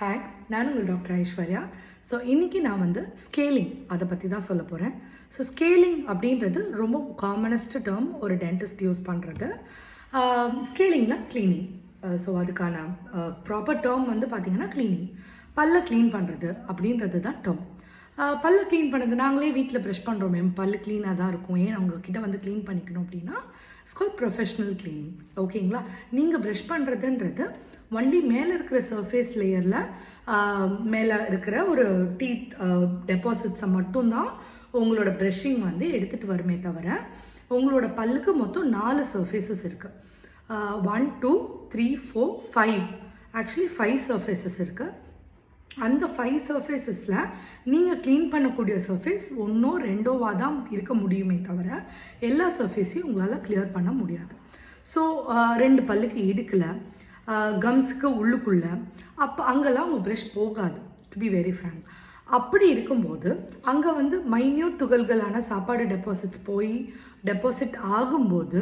Hi, நான் உங்கள் doctor Aishwarya. So இன்றைக்கி நான் வந்து ஸ்கேலிங் அதை பற்றி தான் சொல்ல போகிறேன். ஸோ ஸ்கேலிங் அப்படின்றது ரொம்ப காமனஸ்ட் டேர்ம் ஒரு டென்டிஸ்ட் யூஸ் பண்ணுறது. ஸ்கேலிங்கில் க்ளீனிங். ஸோ அதுக்கான ப்ராப்பர் டேர்ம் வந்து பார்த்திங்கன்னா க்ளீனிங், பல்லை க்ளீன் பண்ணுறது அப்படின்றது தான் டேர்ம். பல்லை க்ளீன் பண்ணுறது நாங்களே வீட்டில் ப்ரெஷ் பண்ணுறோம் மேம், பல்லு க்ளீனாக தான் இருக்கும், ஏன் அவங்கக்கிட்ட வந்து க்ளீன் பண்ணிக்கணும் அப்படின்னா இட்ஸ் கால்ட் ப்ரொஃபஷ்னல் க்ளீனிங். ஓகேங்களா? நீங்கள் ப்ரெஷ் பண்ணுறதுன்றது ஒன்லி மேலே இருக்கிற சர்ஃபேஸ் லேயரில் மேலே இருக்கிற ஒரு டீத் டெபாசிட்ஸை மட்டும்தான் உங்களோட ப்ரெஷ்ஷிங் வந்து எடுத்துகிட்டு வருமே தவிர உங்களோட பல்லுக்கு மொத்தம் 4 சர்ஃபேஸஸ் இருக்குது. 1 2 3 4 5 ஆக்சுவலி 5 சர்ஃபேஸஸ் இருக்குது. அந்த 5 சர்ஃபேஸஸில் நீங்கள் க்ளீன் பண்ணக்கூடிய சர்ஃபேஸ் 1 2 தான் இருக்க முடியுமே தவிர எல்லா சர்ஃபேஸையும் உங்களால் கிளியர் பண்ண முடியாது. ஸோ 2 பல்லுக்கு இடுக்கலை, கம்ஸுக்கு உள்ளுக்குள்ளே, அப்போ அங்கெல்லாம் உங்கள் ப்ரெஷ் போகாது, டு பி வெரி ஃப்ராங்க். அப்படி இருக்கும்போது அங்கே வந்து மைன்யூட் துகள்களான சாப்பாடு டெபாசிட்ஸ் போய் டெபாசிட் ஆகும்போது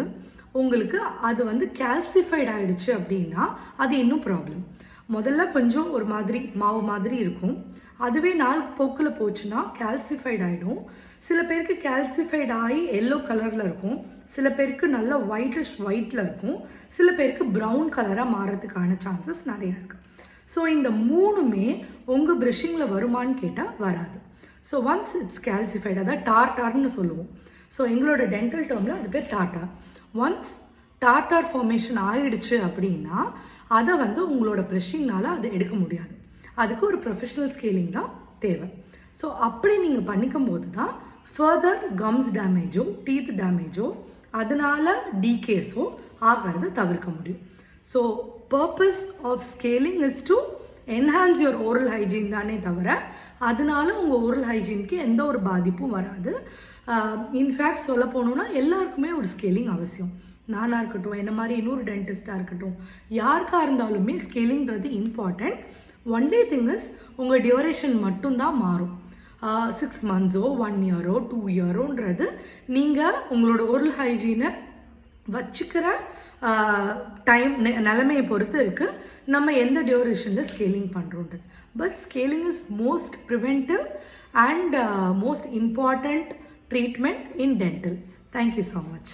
உங்களுக்கு அது வந்து கால்சிஃபைட் ஆகிடுச்சு அப்படின்னா அது இன்னும் ப்ராப்ளம். முதல்ல கொஞ்சம் ஒரு மாதிரி மாவு மாதிரி இருக்கும், அதுவே நாள் போக்கில் போச்சுன்னா கால்சிஃபைட் ஆகிடும். சில பேருக்கு கால்சிஃபைட் ஆகி எல்லோ கலரில் இருக்கும், சில பேருக்கு நல்ல ஒயிட்டில் இருக்கும், சில பேருக்கு ப்ரௌன் கலராக மாறதுக்கான சான்சஸ் நிறையா இருக்குது. ஸோ இந்த 3மே உங்கள் ப்ரஷிங்கில் வருமானு கேட்டால் வராது. ஸோ ஒன்ஸ் இட்ஸ் கால்சிஃபைட், அதாவது டார்டார்னு சொல்லுவோம். ஸோ எங்களோட டென்டல் டேர்மில் அது பேர் டார்டார். ஒன்ஸ் டார்டார் ஃபார்மேஷன் ஆகிடுச்சு அப்படின்னா அதை வந்து உங்களோட ப்ரெஷ்ஷிங்னால் அதை எடுக்க முடியாது. அதுக்கு ஒரு ப்ரொஃபஷ்னல் ஸ்கேலிங் தான் தேவை. ஸோ அப்படி நீங்கள் பண்ணிக்கும் போது தான் ஃபர்தர் கம்ஸ் டேமேஜோ டீத் டேமேஜோ அதனால் டீகேஸோ ஆகிறத தவிர்க்க முடியும். So purpose of scaling is to enhance your oral hygiene தானே தவிர அதனால உங்கள் ஓரல் ஹைஜீனுக்கு எந்த ஒரு பாதிப்பும் வராது. இன்ஃபேக்ட் சொல்ல போனோன்னா எல்லாருக்குமே ஒரு ஸ்கேலிங் அவசியம். நானாக இருக்கட்டும், என்ன மாதிரி இன்னொரு டென்டிஸ்டாக இருக்கட்டும், யாருக்காக இருந்தாலுமே ஸ்கேலிங்கிறது இம்பார்ட்டண்ட். ஒன்லி திங் இஸ் உங்கள் டியூரேஷன் மட்டும்தான் மாறும். 6 monthsோ 1 yearோ 2 yearோன்றது நீங்கள் உங்களோட ஓரல் ஹைஜீனை வச்சுக்கிற டைம் நிலைமையை பொறுத்து இருக்குது நம்ம எந்த டியூரேஷனில் ஸ்கேலிங் பண்ணுறோன்றது. But scaling is most preventive and most important treatment in dental. Thank you so much.